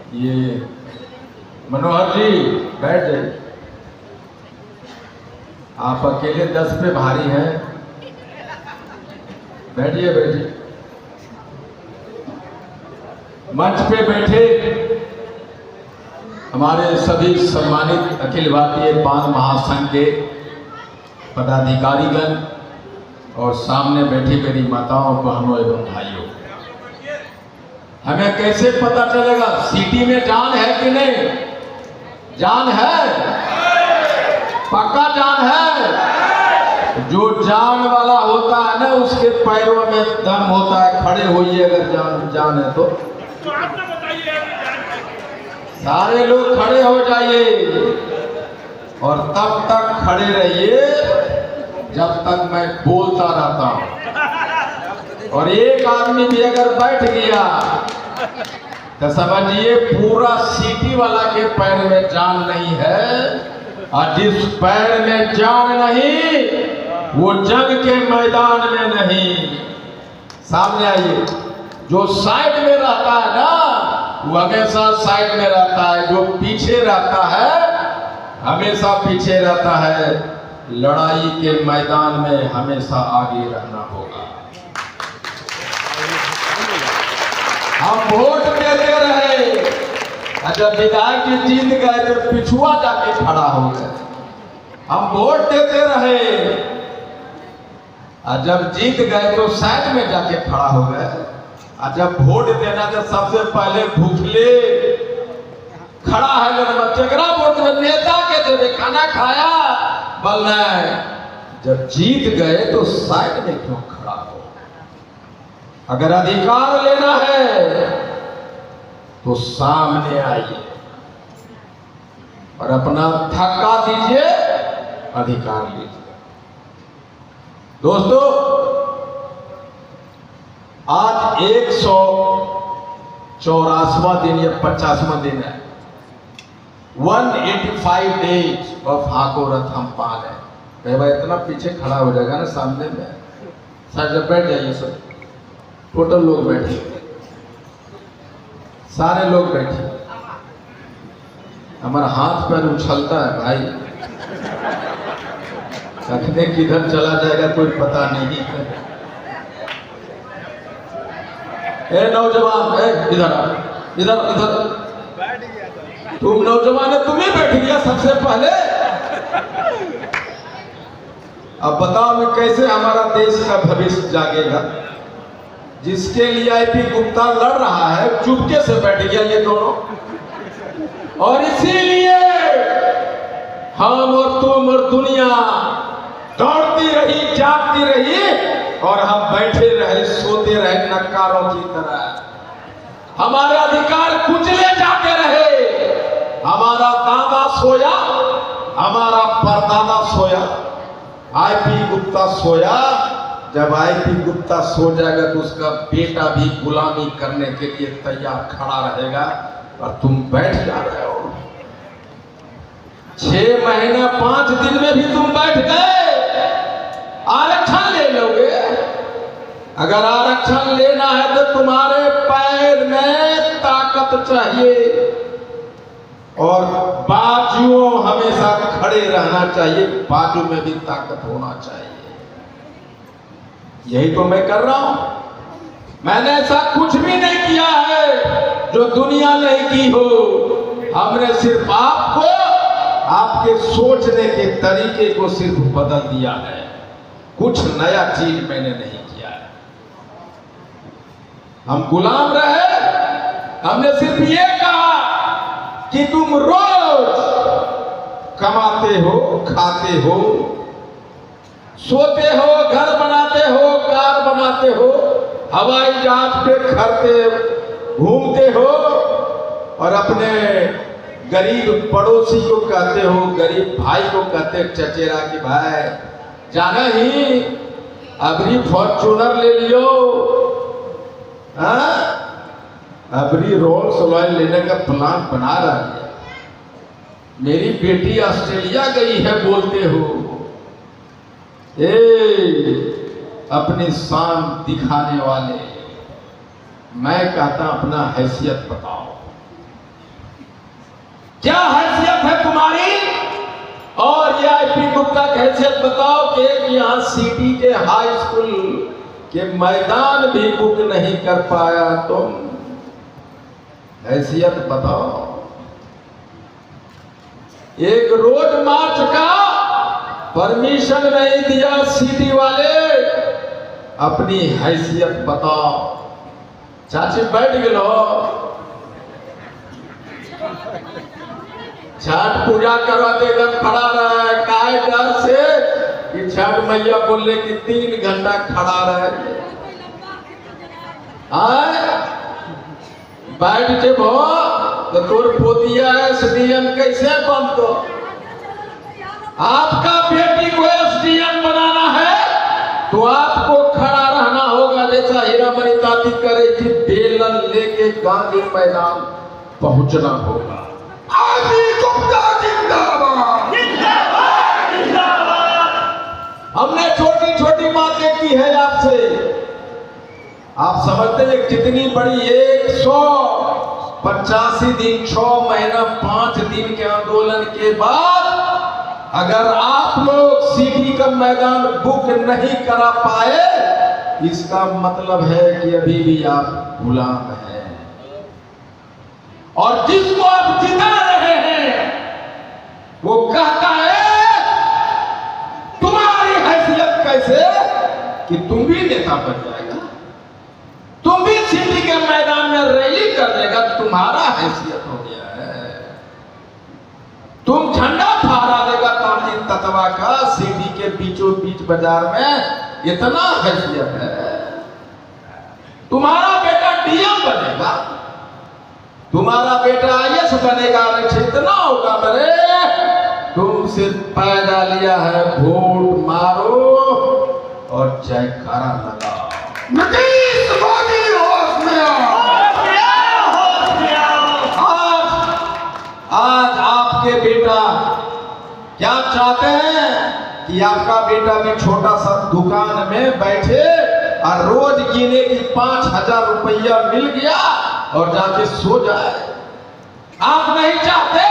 ये मनोहर जी बैठ जाइए। आप अकेले 10 पे भारी हैं। बैठिए बैठिए। मंच पे बैठे हमारे सभी सम्मानित अखिल भारतीय पान महासंघ के पदाधिकारीगण और सामने बैठी मेरी माताओं, बहनों एवं भाइयों, हमें कैसे पता चलेगा सिटी में जान है कि नहीं? जान है, पक्का जान है। जो जान वाला होता है ना, उसके पैरों में दम होता है। खड़े होइए अगर जान है तो सारे लोग खड़े हो जाइए और तब तक खड़े रहिए जब तक मैं बोलता रहता हूं। और एक आदमी भी अगर बैठ गया तो समझिए पूरा सिटी वाला के पैर में जान नहीं है। और जिस पैर में जान नहीं वो जंग के मैदान में नहीं। सामने आइए। जो साइड में रहता है ना वो हमेशा साइड में रहता है, जो पीछे रहता है हमेशा पीछे रहता है। लड़ाई के मैदान में हमेशा आगे रहना होगा। हम वोट देते रहे, जब विधायक जी जीत गए तो पिछुआ जाके खड़ा हो गए। हम वोट देते रहे और जब जीत गए तो साइड में जाके खड़ा हो गए। और जब वोट देना तो सबसे पहले भूखले खड़ा है जरा वोट में नेता के देवे खाना खाया बोलना है। जब जीत गए तो साइड में क्यों खड़ा हो? अगर अधिकार लेना है तो सामने आइए और अपना धक्का दीजिए, अधिकार लीजिए। दोस्तों, आज 184वां दिन या 50वां दिन है। 185 डेज ऑफ हाको रथ हम पाल है। कई बार इतना पीछे खड़ा हो जाएगा ना सामने में। सर जब बैठ जाइए, सर टोटल लोग बैठे, सारे लोग बैठे। हमारा हाथ पैर उछलता है भाई, रखने किधर चला जाएगा कोई पता नहीं है। ए नौजवान, इधर इधर इधर। तुम नौजवान है, तुम्हें बैठ गया सबसे पहले। अब बताओ मैं कैसे हमारा देश का भविष्य जागेगा? जिसके लिए आईपी गुप्ता लड़ रहा है चुपके से बैठ गया ये दोनों। और इसीलिए हम और तुम और दुनिया दौड़ती रही, जागती रही और हम बैठे रहे, सोते रहे नक्कारों की तरह। हमारे अधिकार कुचले जाते रहे। हमारा दादा सोया, हमारा परदादा सोया, आईपी गुप्ता सोया। जब आईपी गुप्ता सो जाएगा तो उसका बेटा भी गुलामी करने के लिए तैयार खड़ा रहेगा और तुम बैठ जा रहे हो। 6 महीने 5 दिन में भी तुम बैठ गए। आरक्षण ले लोगे। अगर आरक्षण लेना है तो तुम्हारे पैर में ताकत चाहिए और बाजुओं हमेशा खड़े रहना चाहिए। बाजू में भी ताकत होना चाहिए। यही तो मैं कर रहा हूं। मैंने ऐसा कुछ भी नहीं किया है जो दुनिया नहीं की हो। हमने सिर्फ आपको, आपके सोचने के तरीके को सिर्फ बदल दिया है। कुछ नया चीज मैंने नहीं किया है। हम गुलाम रहे। हमने सिर्फ ये कहा कि तुम रोज कमाते हो, खाते हो, सोते हो, घर बनाते हो, कार बनाते हो, हवाई जहाज पे खड़ते घूमते हो और अपने गरीब पड़ोसी को कहते हो, गरीब भाई को कहते चचेरा कि भाई जाना ही अबरी फॉर्चूनर ले लियो, अबरी रोल्स रॉयल लेने का प्लान बना रहा है। मेरी बेटी ऑस्ट्रेलिया गई है बोलते हो। अपनी शान दिखाने वाले, मैं कहता अपना हैसियत बताओ। क्या हैसियत है तुम्हारी? और ये आईपी गुप्ता की हैसियत बताओ कि यहाँ सिटी के हाई स्कूल के मैदान भी बुक नहीं कर पाया तुम। हैसियत बताओ। एक रोड मार्च का परमिशन नहीं दिया सिटी वाले। अपनी हैसियत बताओ। चाची बैठ गलो। छठ पूजा करवाते एकदम खड़ा रहा है। काय डर से कि छठ मैया बोले कि 3 घंटा खड़ा रहे। बैठ के भो तो तोर पोतिया एसडीएम कैसे बनतो? आपका बेटी को एसडीएम बनाना है तो आपको खड़ा रहना होगा, जैसा हीरामणि ताती करे थी, बेलन लेके गांधी मैदान पहुंचना होगा। आईपी गुप्ता जिंदाबाद, जिंदाबाद, जिंदाबाद। हमने छोटी छोटी बातें की है आपसे। आप समझते हैं कितनी बड़ी 185 दिन 6 महीना 5 दिन के आंदोलन के बाद अगर आप लोग सिटी का मैदान बुक नहीं करा पाए, इसका मतलब है कि अभी भी आप गुलाम हैं। और जिसको आप जिता रहे हैं वो कहता है तुम्हारी हैसियत कैसे कि तुम भी नेता बन जाएगा, तुम भी सिटी के मैदान में रैली कर लेगा, तुम्हारा हैसियत हो गया है। तुम झंडा फहरा देगा तांती ततवा का सिटी के बीचों बीच बाजार में, इतना हैसियत है। तुम्हारा बेटा डीएम बनेगा, तुम्हारा बेटा आईएएस बनेगा, इतना होगा मेरे। तुम सिर्फ पैदा लिया है, वोट मारो और जयकारा लगाओ। नीतीश मोदी होश में आओ। आज आपके बेटा क्या चाहते हैं कि आपका बेटा भी छोटा सा दुकान में बैठे और रोज गिने की 5,000 रुपया मिल गया और जाके सो जाए। आप नहीं चाहते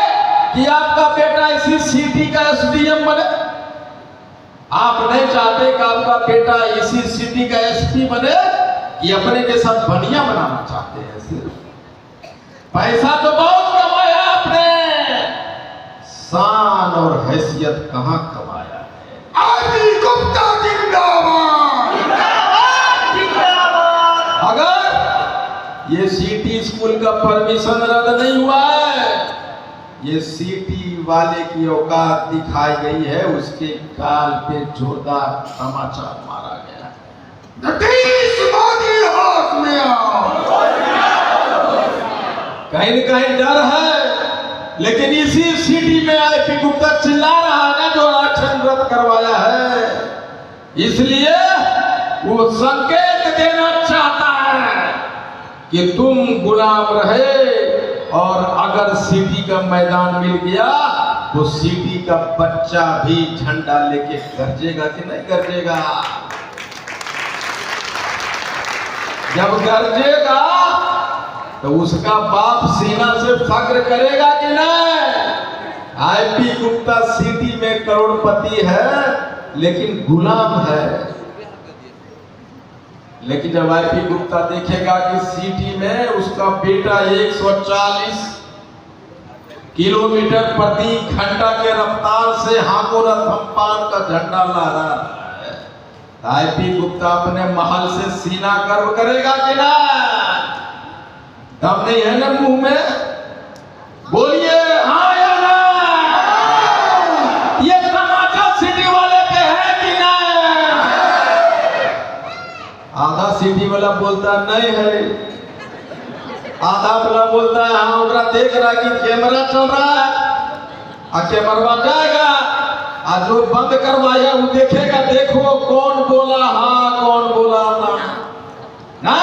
कि आपका बेटा इसी सिटी का एसडीएम बने। आप नहीं चाहते कि आपका बेटा इसी सिटी का एसपी बने, कि अपने के साथ बनिया बनाना चाहते हैं। सिर्फ पैसा तो बहुत कमाया आपने, शान और हैसियत कहां कमाया है? आईपी गुप्ता जिंदाबाद, जिंदाबाद, जिंदाबाद। अगर ये सिटी स्कूल का परमिशन रद्द नहीं हुआ है, ये सिटी वाले की औकात दिखाई गई है, उसके गाल पे जोरदार समाचार मारा गया। नीतीश मोदी होश में आओ। कहीं न कहीं डर है, लेकिन इसी सिटी में आईपी गुप्ता चिल्ला रहा है ना, जो आरक्षण रद्द करवाया है, इसलिए वो संकेत देना चाहता है कि तुम गुलाम रहे। और अगर सिटी का मैदान मिल गया तो सिटी का बच्चा भी झंडा लेके गरजेगा कि नहीं गरजेगा? जब गरजेगा तो उसका बाप सीना से फक्र करेगा कि नहीं? आईपी गुप्ता सिटी में करोड़पति है लेकिन गुलाम है। लेकिन जब आईपी गुप्ता देखेगा कि सिटी में उसका बेटा 140 किलोमीटर प्रति घंटा के रफ्तार से हाकोरा थम्पान का झंडा लहरा रहा है, आईपी गुप्ता अपने महल से सीना गर्व करेगा कि ना? दम नहीं है ना मुंह में? बोलिए हाँ या ना? ये तमाचा सिटी वाले पे है कि ना? आधा सिटी वाला बोलता नहीं है, आधा वाला बोलता है हाँ, उधर देख रहा है कि कैमरा चल रहा है, कैमरा जाएगा, आज जो बंद करवाया वो देखेगा, देखो कौन बोला हाँ कौन बोला ना।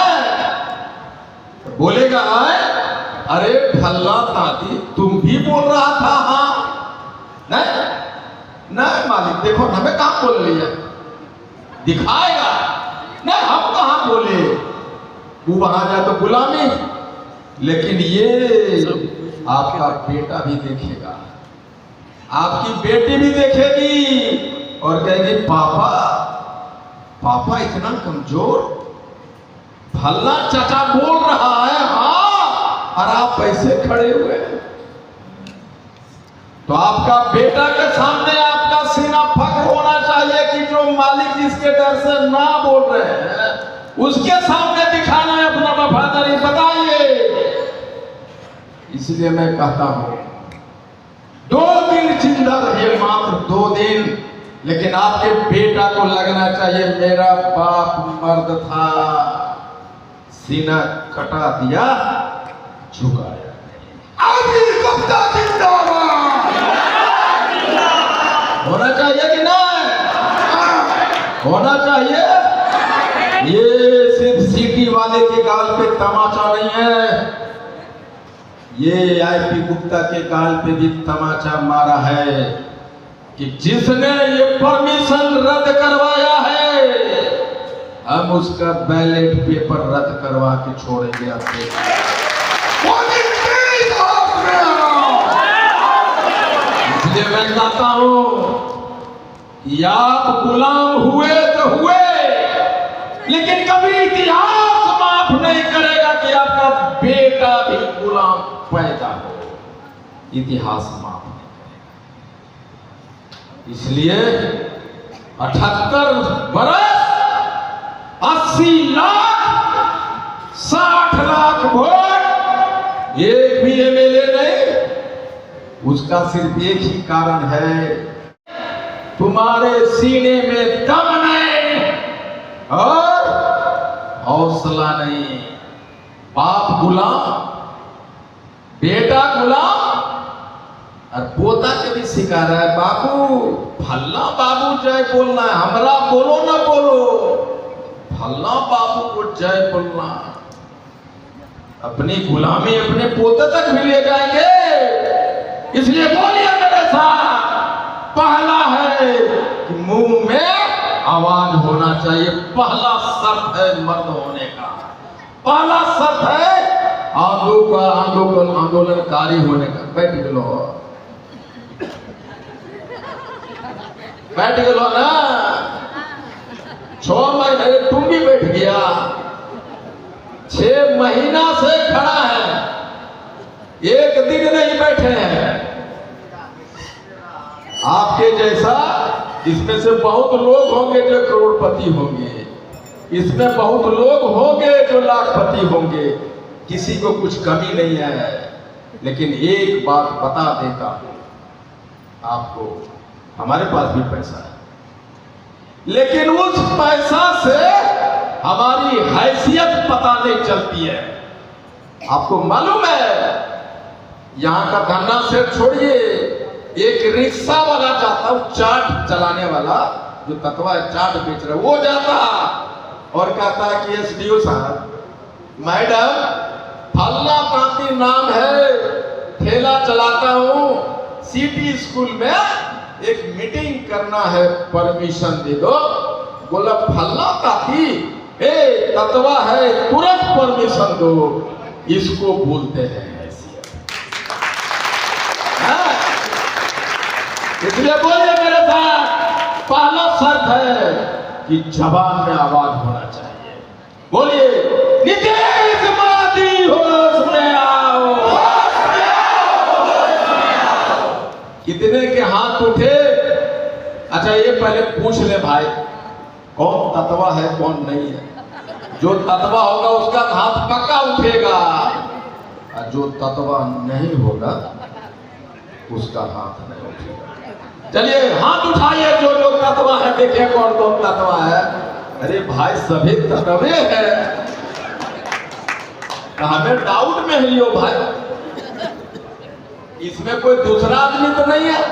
बोलेगा अरे भल्ला दादी तुम भी बोल रहा था हाँ, नहीं मालिक देखो हमें कहाँ बोल लिया, दिखाएगा नहीं हम कहाँ बोले, वो वहां जाए तो गुलामी। लेकिन ये आपका बेटा भी देखेगा, आपकी बेटी भी देखेगी और कहेगी पापा, पापा इतना कमजोर, फल्ला चाचा बोल रहा है हाँ, और आप पैसे खड़े हुए हैं। तो आपका बेटा के सामने आपका सीना फख्र होना चाहिए कि जो मालिक जिसके डर से ना बोल रहे हैं उसके सामने दिखाना है अपना वफादारी। बताइए, इसलिए मैं कहता हूं 2 दिन जिंदा रहिए, मात्र 2 दिन, लेकिन आपके बेटा को लगना चाहिए मेरा बाप मर्द था, सीना कटा दिया, झुकाया। अनिल गुप्ता जिंदाबाद होना चाहिए कि नहीं? होना चाहिए। ये सिर्फ सिटी वाले के गाल पे तमाचा नहीं है, ये आईपी गुप्ता के गाल पे भी तमाचा मारा है कि जिसने ये परमिशन रद्द करवाया है हम उसका बैलेट पेपर रद्द करवा के छोड़ेंगे। आपके इसलिए मैं कहता हूं कि आप गुलाम हुए तो हुए, लेकिन कभी इतिहास माफ नहीं करेगा कि आपका बेटा भी गुलाम पैदा हो, इतिहास माफ नहीं करेगा। इसलिए 78 बरस 80 लाख 60 लाख वोट, एक भी एमएलए नहीं, उसका सिर्फ एक ही कारण है, तुम्हारे सीने में दम नहीं और हौसला नहीं। बाप गुलाम, बेटा गुलाम, और पोता के भी सिखा रहा है बाबू फल्ला बाबू जय बोलना है, हमरा बोलो ना बोलो, फल्ला बाबू को जय बोलना। अपनी गुलामी अपने पोते तक भी ले जाएंगे। इसलिए बोलिए मेरे साथ, पहला है कि मुंह में आवाज होना चाहिए, पहला शर्त है मर्द होने का, पहला शर्त है आंदोलनकारी होने का। बैठ गलो, बैठ गलो ना, 6 महीने तुम भी बैठ गया, 6 महीना से खड़ा है, एक दिन नहीं बैठे हैं। आपके जैसा इसमें से बहुत लोग होंगे जो करोड़पति होंगे, इसमें बहुत लोग होंगे जो लाखपति होंगे, किसी को कुछ कमी नहीं है। लेकिन एक बात बता देता हूं आपको, हमारे पास भी पैसा है, लेकिन उस पैसा से हमारी हैसियत पता नहीं चलती है। आपको मालूम है, यहां का धन्ना से छोड़िए, एक रिक्शा वाला जाता, चाट चलाने वाला जो तत्वा चाट बेच रहा, वो जाता और कहता कि एसडीओ साहब, मैडम फल्ला कांति नाम है, ठेला चलाता हूं, सिटी स्कूल में एक मीटिंग करना है, परमिशन दे दो। बोला फल्ला कांति तत्वा है, तुरंत परमिशन दो, इसको बोलते हैं हैसियत। इसलिए बोलिए मेरे साथ, पहला शर्त है कि जबान में आवाज होना चाहिए। बोलिए नीतीश मोदी होश में आओ। कितने के हाथ उठे? अच्छा ये पहले पूछ ले भाई, कौन तत्वा है कौन नहीं है। जो तत्वा होगा उसका हाथ पक्का उठेगा, और जो तत्वा नहीं होगा उसका हाथ नहीं उठेगा। चलिए हाथ उठाइए जो जो तत्वा है, देखिए कौन कौन तत्वा है। अरे भाई सभी तत्वे है, हमें डाउट में लियो भाई, इसमें कोई दूसरा आदमी तो नहीं है।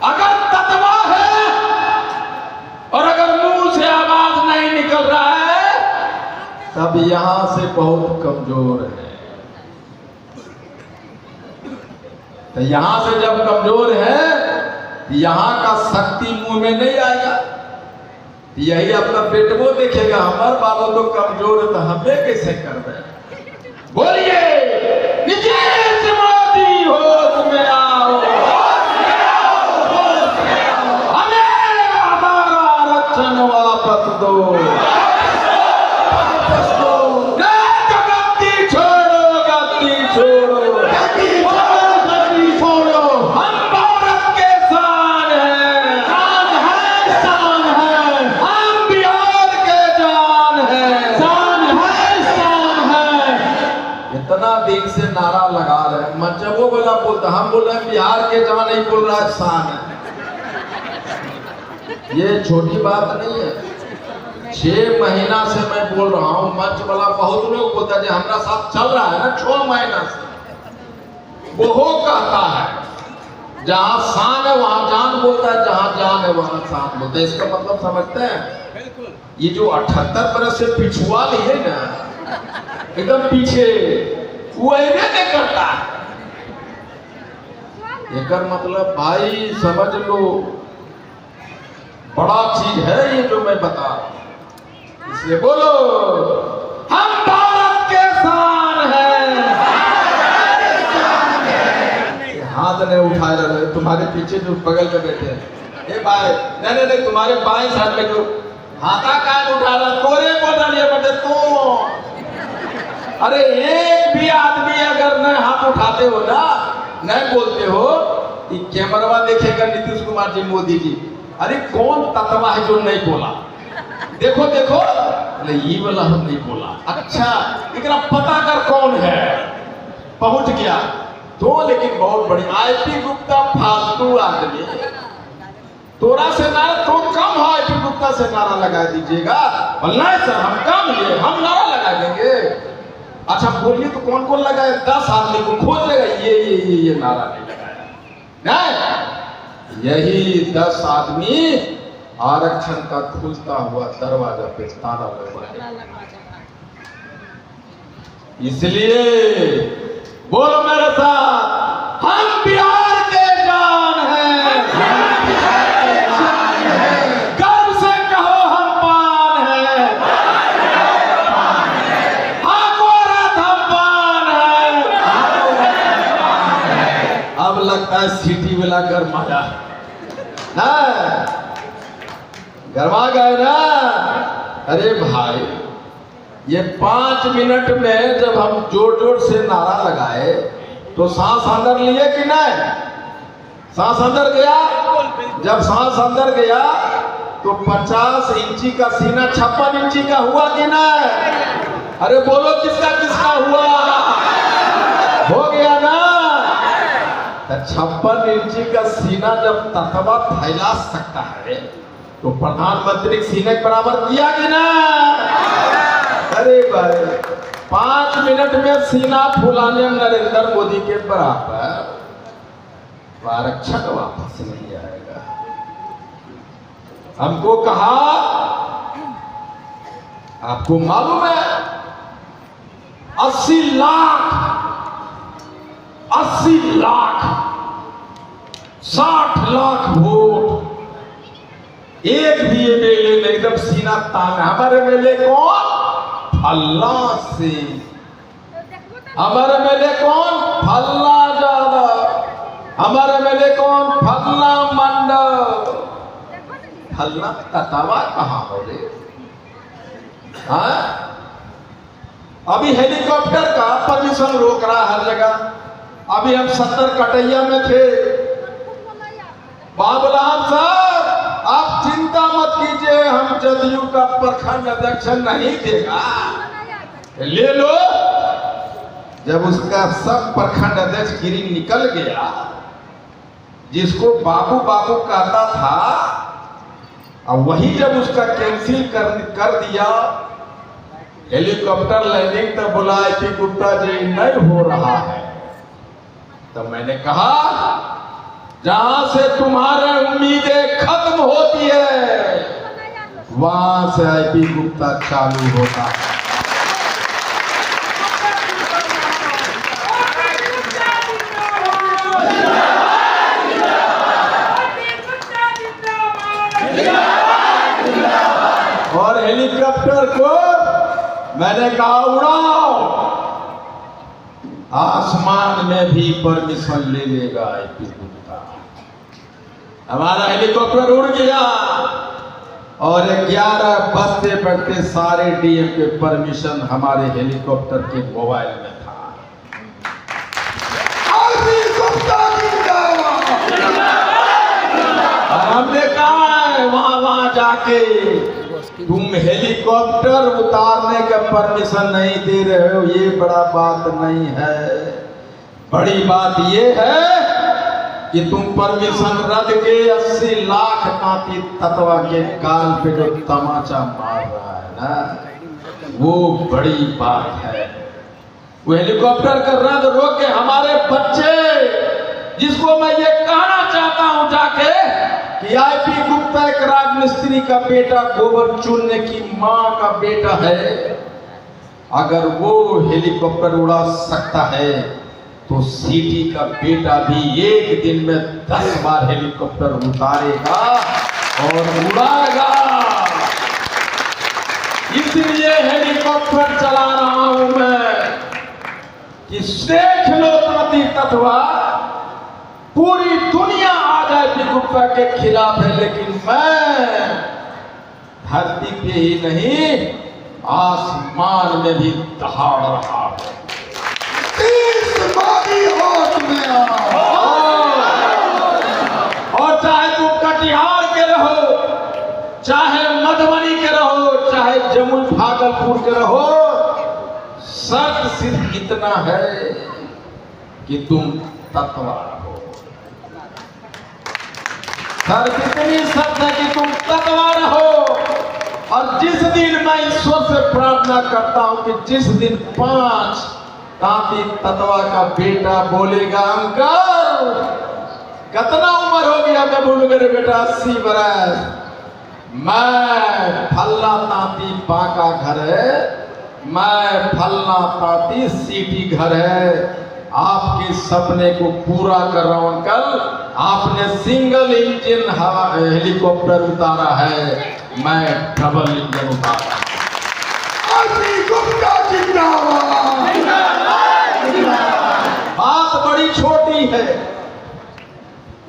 अगर तत्वा है और अगर मुंह से आवाज नहीं निकल रहा है, तब यहां से बहुत कमजोर है। तो यहां से जब कमजोर है, यहां का शक्ति मुंह में नहीं आएगा। यही अपना पेटवो देखेगा, हमारे बाबा तो कमजोर है तो हमें कैसे कर रहे। बोलिए नीतीश कुमार दिन से नारा लगा रहे हैं। मतलब वो बोला बोलता, हम बोल रहे हैं बिहार के जहाँ नहीं बोल रहा शान है। ये छोटी बात नहीं है। 6 महीना से मैं बोल रहा हूँ, मंच वाला बहुत लोग बोलता है हमारा साथ चल रहा है ना 6 महीना से। वो कहता है जहाँ शान है वहां जान बोलता है, जहाँ जान है वहां शान बोलता है। इसका मतलब समझते हैं? ये जो 78 बरस से पिछुआ लिए ना, एकदम पीछे, वो नहीं करता। एक मतलब भाई समझ लो, बड़ा चीज है ये जो मैं बता रहा हूं। इसलिए बोलो हम भारत के शान हैं। हाथ नहीं उठाए रहे तुम्हारे पीछे जो बगल में बैठे हैं। ए भाई नहीं नहीं, तुम्हारे बाएं साइड में जो हाथा कान उठा रहा, तोरे बोल लिए बेटे तो। अरे एक भी आदमी अगर न हाथ उठाते हो ना, नहीं बोलते हो कि कैमरा देखेगा नीतीश कुमार जी, मोदी जी, अरे कौन तत्वा है जो नहीं बोला? देखो देखो, नहीं ये वाला हम नहीं बोला। अच्छा इतना पता कर कौन है, पहुंच गया तो। लेकिन बहुत बड़ी आईपी गुप्ता फालतू आदमी, तोरा से नारा तो कम है, आईपी गुप्ता से नारा लगा दीजिएगा। नहीं सर हम कम लिए, हम नारा लगा देंगे। अच्छा बोलिए तो कौन कौन लगाए? 10 आदमी को खोज लेगा ये नारा नहीं लगाया। नहीं, यही 10 आदमी आरक्षण का खुलता हुआ दरवाजा पे ताला लगवाए। इसलिए बोलो मेरे साथ, हम बिहार के जान हैं। गर्व से कहो हम पान हैं। हाँ गोरख हम पान हैं। अब लगता है सिटी वाला गरमाया ना, गरमा गए ना। अरे भाई ये 5 मिनट में जब हम जोर जोर से नारा लगाए तो सांस अंदर लिए कि नहीं? सांस अंदर गया। जब सांस अंदर गया तो 50 इंची का सीना 56 इंची का हुआ कि नहीं? अरे बोलो किसका किसका हुआ? हो गया ना। 56 इंची का सीना जब तत्वा फैला सकता है तो प्रधानमंत्री सीने के बराबर किया कि ना? अरे भाई 5 मिनट में सीना फुलाने नरेंद्र मोदी के बराबर आरक्षण वापस नहीं आएगा। हमको कहा, आपको मालूम है 80 लाख 60 लाख वोट, एक भी एमएलए नहीं, एकदम सीना तान। हमारे एमएलए कौन? फल्ला से। हमारे एमएलए कौन? फल्ला ज्यादा। हमारे एमएलए कौन? फल्ला मंडल। फल्ला कतावा कहाँ हो रे? हाँ अभी हेलीकॉप्टर का परमिशन रोक रहा हर जगह। अभी हम 70 कटैया में थे। बाबूला साहब आप चिंता मत कीजिए, हम जदयू का प्रखंड अध्यक्ष नहीं देगा, ले लो। जब उसका सब प्रखंड अध्यक्ष गिरी निकल गया, जिसको बाबू बाबू कहता था, अब वही जब उसका कैंसिल कर दिया हेलीकॉप्टर लैंडिंग, तो बोला कि गुप्ता जी नहीं हो रहा है। तो मैंने कहा जहां से तुम्हारे उम्मीदें खत्म होती है वहां से आईपी गुप्ता चालू होता है। और हेलीकॉप्टर को मैंने कहा उड़ाओ, आसमान में भी परमिशन ले लेगा आईपी गुप्ता। हमारा हेलीकॉप्टर उड़ गया और 11 बजते बजते सारे डीएम के परमिशन हमारे हेलीकॉप्टर के मोबाइल में था। हमने कहा है वहां जाके तुम हेलीकॉप्टर उतारने का परमिशन नहीं दे रहे हो, ये बड़ा बात नहीं है। बड़ी बात ये है कि तुम परमिशन रद्द के 80 लाख कांति तत्वा के काल पे जो तमाचा मार रहा है ना, वो बड़ी बात है। वो हेलीकॉप्टर का रद्द रोक के हमारे बच्चे, जिसको मैं ये कहना चाहता हूं जाके कि आईपी गुप्ता एक राजमिस्त्री का बेटा, गोबर चुनने की मां का बेटा है, अगर वो हेलीकॉप्टर उड़ा सकता है तो सीटी का बेटा भी एक दिन में 10 बार हेलीकॉप्टर उतारेगा और उड़ाएगा। इसलिए हेलीकॉप्टर चला रहा हूं मैं कि देख लो ताती तत्वा, पूरी दुनिया आ जाए गुप्ता के खिलाफ है, लेकिन मैं धरती पे ही नहीं आसमान में भी दहाड़ रहा हूं। और चाहे तुम कटिहार के रहो, चाहे मधुबनी के रहो, चाहे जमुई भागलपुर के रहो, शर्त सिर्फ इतना है कि तुम तत्वा रहो। शर्त इतनी शर्त है कि तुम तत्वा रहो। और जिस दिन मैं ईश्वर से प्रार्थना करता हूं कि जिस दिन 5 तांती तत्वा का बेटा बोलेगा, अंकल कितना उम्र हो गया, मैं बोलूंगा रे बेटा 80 बरस, मैं फल्ला तांती बांका घर है, मैं फल्ला तांती सीटी घर है, आपके सपने को पूरा कर रहा हूं अंकल। आपने सिंगल इंजन हेलीकॉप्टर उतारा है, मैं डबल इंजन उतारा। बात बड़ी छोटी है,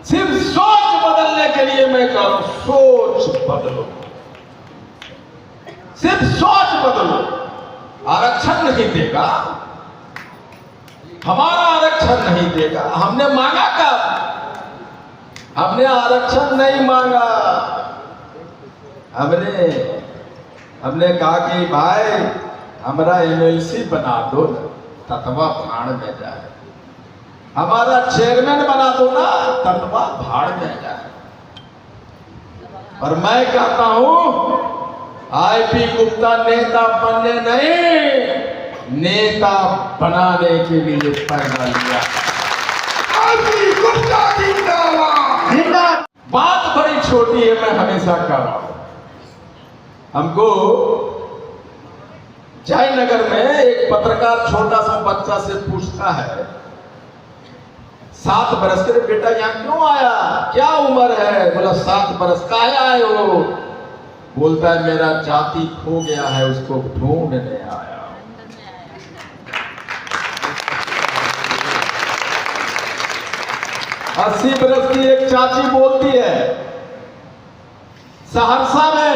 सिर्फ सोच बदलने के लिए मैं कह रहा हूं, सोच बदलो, सिर्फ सोच बदलो। आरक्षण नहीं देगा, हमारा आरक्षण नहीं देगा। हमने मांगा कब? हमने आरक्षण नहीं मांगा, हमने कहा कि भाई हमारा एमएलसी बना दो, तत्वा भाड़ में जाए, हमारा चेयरमैन बना दो ना, तत्वा भाड़ में जाए। और मैं कहता हूं आईपी गुप्ता नेता बनने नहीं, नेता बनाने के लिए पैदा लिया। आईपी गुप्ता जिंदाबाद। बात बड़ी छोटी है, मैं हमेशा कह रहा हूं। हमको जयनगर में एक पत्रकार छोटा सा बच्चा से पूछता है, 7 बरस के बेटा यहाँ क्यों आया, क्या उम्र है? बोला 7 बरस। काहे आए हो? बोलता है मेरा जाति खो गया है, उसको ढूंढने आया। 80 बरस की एक चाची बोलती है, सहरसा में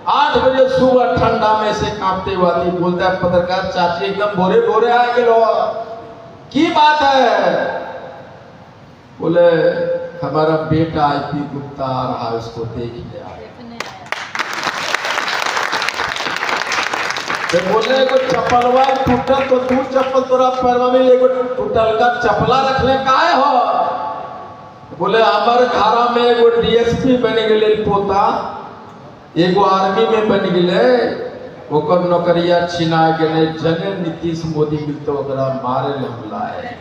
8 बजे सुबह ठंडा में से कांपते हुआ थी। बोलता है पत्रकार चाची एकदम भोरे भोरे आए लो, की बात है? बोले हमारा बेटा आईपी गुप्ता आ रहा है, उसको देख लिया। बोले एगो चप्पलवा टूटल तो तू चप्पल तोरा पैरवा में एगो टूटल का चप्पला रखले काहे हो? बोले हमारे घरा में एगो डीएसपी बन गए पोता, एगो आर्मी में बन गए, ओकर नौकरिया छिना गए, जने नीतीश मोदी मिलते ओकरा मारे ले बुलाए।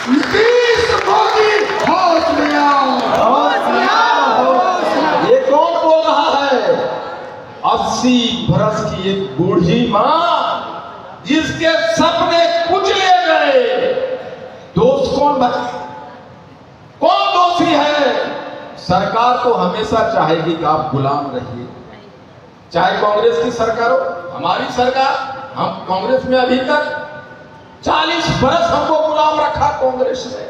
नीतीश मोदी होश में आओ, होश में आओ। ये कौन बोल रहा है? 80 बरस की एक बूढ़ी मां जिसके सपने कुचले गए। दोष कौन दोषी है? सरकार तो हमेशा चाहेगी कि आप गुलाम रहिए, चाहे कांग्रेस की सरकार हो, हमारी सरकार। हम कांग्रेस में अभी तक 40 बरस हमको गुलाम रखा कांग्रेस ने,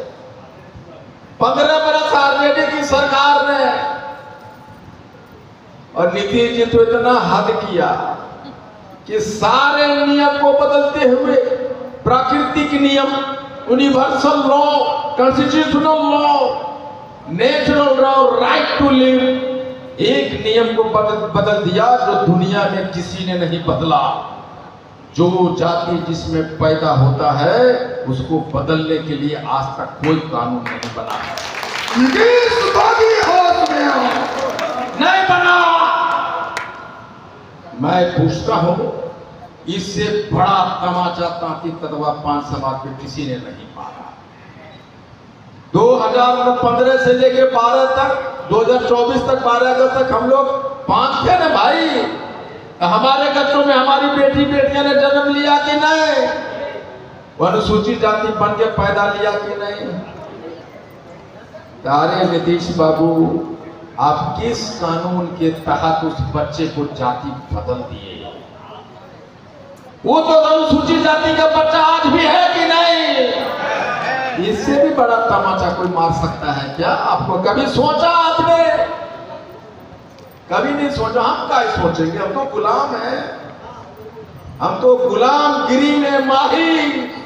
15 बरस आरजेडी की सरकार ने। और नीतीश जी तो इतना हद किया कि सारे नियम को बदलते हुए, प्राकृतिक नियम, universal law, constitutional law, natural law, right to live, एक नियम को बदल दिया जो दुनिया में किसी ने नहीं बदला। जो जाति जिसमें पैदा होता है उसको बदलने के लिए आज तक कोई कानून नहीं बना है। नहीं बना। मैं पूछता हूं, इससे बड़ा तमाचा तांती तदवा 5 समाज में किसी ने नहीं मारा। 2015 से लेके 12 तक 2024 तक 12 अगस्त तक हम लोग 5 थे ना भाई। हमारे बच्चों में हमारी बेटियां ने जन्म लिया कि नहीं? अनुसूचित जाति बन के पैदा लिया कि नहीं? अरे नीतीश बाबू, आप किस कानून के तहत उस बच्चे को जाति बदल दिए? वो तो अनुसूचित जाति का बच्चा आज भी है कि नहीं? इससे भी बड़ा तमाचा कोई मार सकता है क्या? आपको कभी सोचा आपने? कभी नहीं सोचा। हम क्या सोचेंगे? हम तो गुलाम हैं। हम तो गुलामगिरी में माहिर।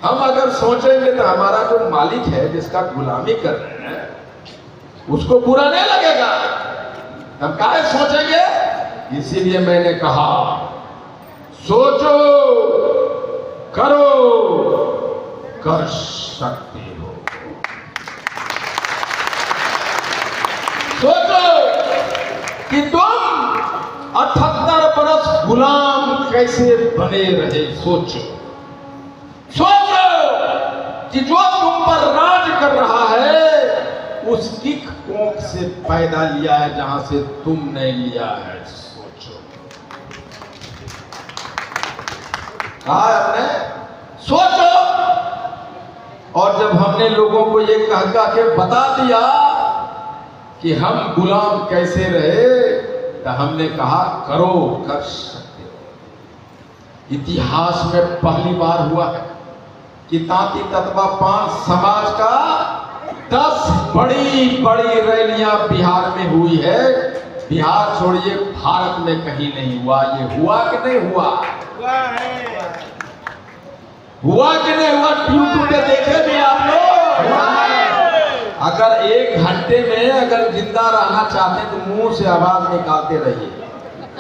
हम अगर सोचेंगे तो हमारा जो मालिक है जिसका गुलामी कर रहे हैं उसको बुरा नहीं लगेगा। हम क्या सोचेंगे? इसीलिए मैंने कहा सोचो, करो, कर सकते हो। सोचो कि तुम 78 बरस गुलाम कैसे बने रहे। सोचो कि जो तुम पर राज कर रहा है उसकी कोख से पैदा लिया है जहां से तुम नहीं लिया है। सोचो। कहा हमने सोचो। और जब हमने लोगों को ये कह के बता दिया कि हम गुलाम कैसे रहे, तो हमने कहा करो, कर सकते हो। इतिहास में पहली बार हुआ है कि तांती ततवा 5 समाज का 10 बड़ी रैलियां बिहार में हुई है। बिहार छोड़िए, भारत में कहीं नहीं हुआ। ये हुआ कि नहीं हुआ? हुआ कि नहीं हुआ? यूट्यूब पे देखे भी आप लोग। अगर 1 घंटे में अगर जिंदा रहना चाहते तो मुंह से आवाज निकालते रहिए।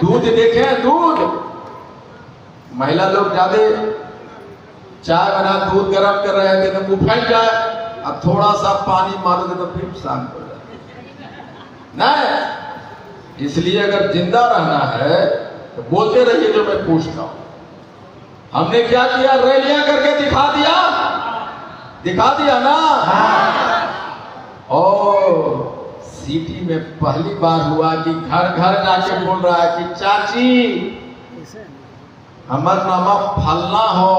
दूध देखे? दूध महिला लोग ज्यादा चाय बना दूध गर्म कर रहे थे तो मुंह फैल जाए, अब थोड़ा सा पानी मारोगे तो फिर शांत हो जाए। नहीं, इसलिए अगर जिंदा रहना है तो बोलते रहिए जो मैं पूछता हूं। हमने क्या किया? रैलियां करके दिखा दिया ना। और सिटी में पहली बार हुआ कि घर घर जाके बोल रहा है कि चाची हमार नामा फलना हो,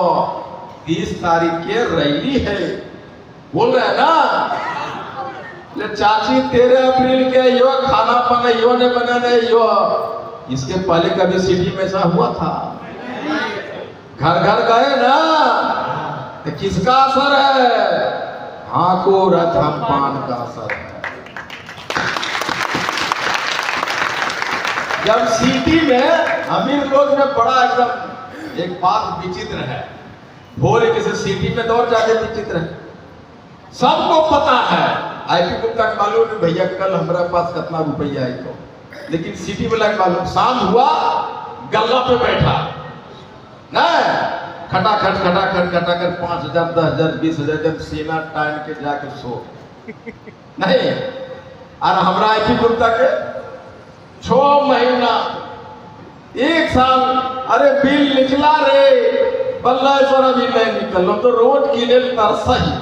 30 तारीख के रैली है। बोल रहे हैं ना, चाची 13 अप्रैल के यो खाना बने यो ने बने यो। इसके पहले कभी सिटी में ऐसा हुआ था? घर घर गए ना, तो किसका असर है? हाँ को रथ हम पान का असर है। जब सिटी में अमीर लोग में बड़ा एकदम एक बात विचित्र है, भोर किसी सिटी में दौड़ जाके विचित्र है। सबको पता है, आईपी गुप्ता के मालूम नहीं भैया कल हमारे पास कितना रुपया है तो, लेकिन सिटी वाला के मालूम। शाम हुआ, गल्ला पे बैठा नहीं, खटाखट 5,000 10,000 20,000 जब सीना टाइम के जाके सो नहीं। और हमारा आईपी गुप्ता के 6 महीना 1 साल, अरे बिल निकला रे बल्ला अभी नहीं निकल तो रोड के लिए तरसा ही।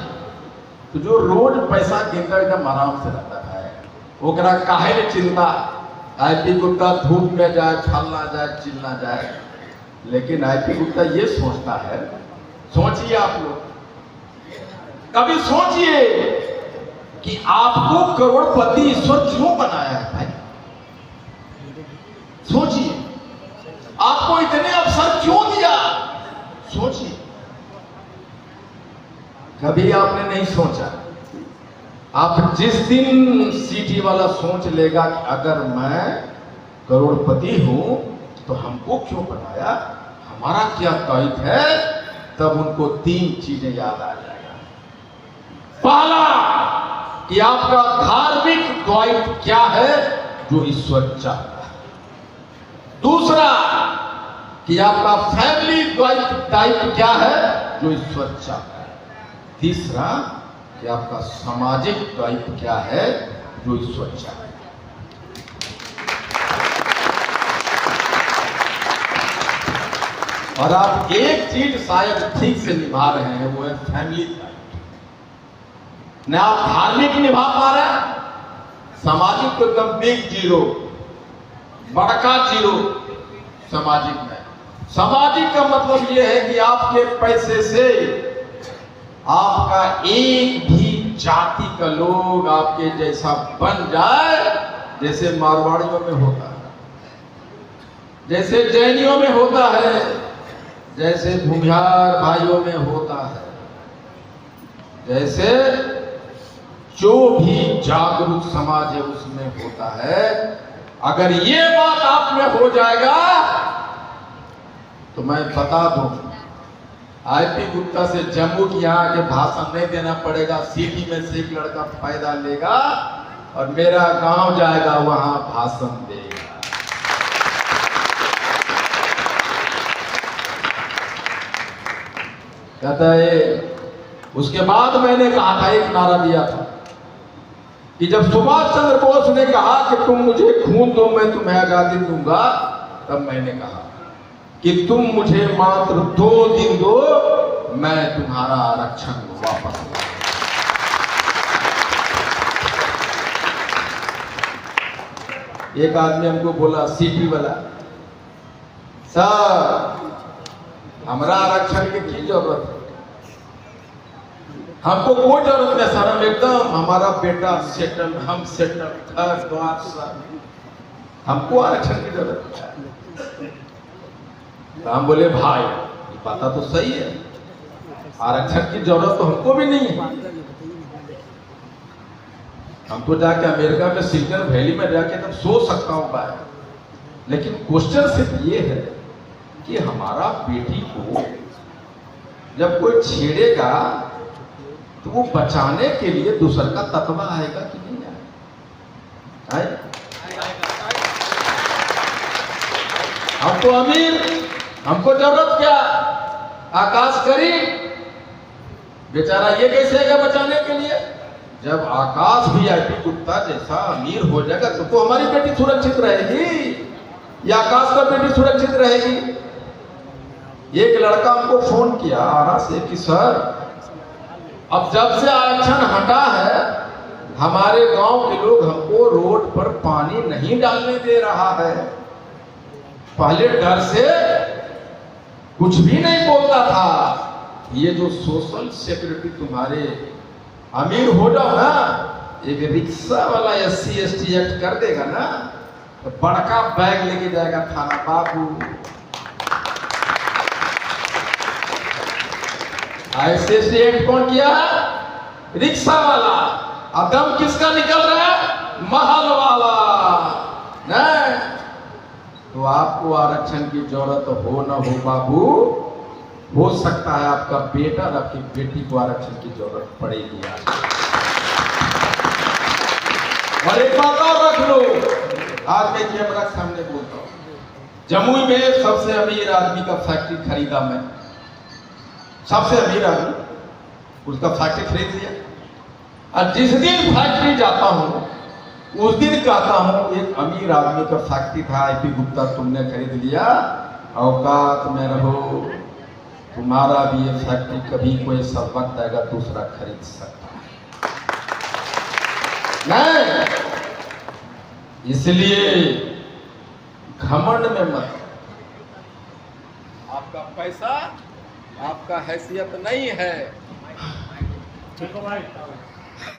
तो जो रोज पैसा गिनता एकदम आराम से रहता है, ओकरा काहे ने चिंता? आईपी गुप्ता धूप में जाए, फलना जाए, चिलना जाए, लेकिन आईपी गुप्ता ये सोचता है। सोचिए आप लोग, कभी सोचिए कि आपको करोड़पति ईश्वर क्यों बनाया है भाई? सोचिए, आपको इतने अवसर क्यों दिया? सोचिए, कभी आपने नहीं सोचा? आप जिस दिन सिटी वाला सोच लेगा कि अगर मैं करोड़पति हूं तो हमको क्यों बनाया, हमारा क्या दायित्व है, तब उनको 3 चीजें याद आ जाएगा। पहला, कि आपका धार्मिक द्वैत क्या है जो ईश्वर चाहता है। दूसरा कि आपका फैमिली द्वैत टाइप क्या है जो ईश्वर चाहता है। तीसरा कि आपका सामाजिक द्वैत क्या है जो ईश्वर चाहता है। और आप एक चीज शायद ठीक से निभा रहे हैं, वो है फैमिली द्वैत। न आप धार्मिक निभा पा रहे हैं, सामाजिक तो एकदम बिग जीरो, बड़का जीरो सामाजिक में। सामाजिक का मतलब यह है कि आपके पैसे से आपका एक भी जाति का लोग आपके जैसा बन जाए, जैसे मारवाड़ियों में होता है, जैसे जैनियों में होता है, जैसे भूमिहार भाइयों में होता है, जैसे जो भी जागरूक समाज है उसमें होता है। अगर ये बात आप में हो जाएगा तो मैं बता दूं, आईपी गुप्ता से जम्मू की यहाँ के भाषण नहीं देना पड़ेगा। सिटी में से एक लड़का फायदा लेगा और मेरा गांव जाएगा, वहां भाषण देगा। कहता है, उसके बाद मैंने कहा था, एक नारा दिया था कि जब सुभाष चंद्र बोस ने कहा कि तुम मुझे खून दो मैं तुम्हें आजादी दूंगा, तब मैंने कहा कि तुम मुझे मात्र 2 दिन दो, मैं तुम्हारा आरक्षण वापस लूंगा। एक आदमी हमको बोला, सीटी वाला, सर हमारा आरक्षण की जरूरत है? हमको कोई जरूरत नहीं सर, हम एकदम हमारा बेटा सेटल, हम सेटल, घर द्वार सब, हमको आरक्षण की जरूरत है। तो हम बोले भाई ये बात तो सही है, आरक्षण की जरूरत तो हमको भी नहीं है। हम तो जाके अमेरिका में सिलिकॉन वैली में जाके तब सो सकता हूँ भाई, लेकिन क्वेश्चन सिर्फ ये है कि हमारा बेटी को जब कोई छेड़ेगा तो वो बचाने के लिए दूसर का तत्वा आएगा कि नहीं आएगा? हम तो अमीर, हमको जरूरत क्या? आकाश करीब बेचारा ये कैसे आएगा बचाने के लिए? जब आकाश भी आईपी गुप्ता जैसा अमीर हो जाएगा तो हमारी बेटी सुरक्षित रहेगी या आकाश का बेटी सुरक्षित रहेगी? एक लड़का हमको फोन किया आरा से कि सर अब जब से आरक्षण हटा है हमारे गांव के लोग हमको रोड पर पानी नहीं डालने दे रहा है। पहले डर से कुछ भी नहीं बोलता था, ये जो सोशल सिक्योरिटी तुम्हारे अमीर हो जाओ ना, एक रिक्शा वाला SC ST एक्ट कर देगा ना तो बड़का बैग लेके जाएगा थाना, बाबू SC एक्ट कौन किया है? रिक्शा वाला। अब दम किसका निकल रहा है? महल वाला। नहीं तो आपको आरक्षण की जरूरत हो न हो बाबू, हो सकता है आपका बेटा और आपकी बेटी को आरक्षण की जरूरत पड़ेगी। और एक बात और रख लो, आज मैं कैमरा के सामने बोलता हूँ, जमुई में सबसे अमीर आदमी का फैक्ट्री खरीदा मैं, सबसे अमीर आदमी, उसका फैक्ट्री खरीद लिया। और जिस दिन फैक्ट्री जाता हूँ उस दिन कहता हूँ एक अमीर आदमी का फैक्ट्री था, आईपी गुप्ता तुमने खरीद लिया, औकात में रहो, तुम्हारा भी ये फैक्ट्री कभी कोई सब वक्त आएगा दूसरा खरीद सकता है। नहीं, इसलिए घमंड में मत। आपका पैसा आपका हैसियत नहीं है।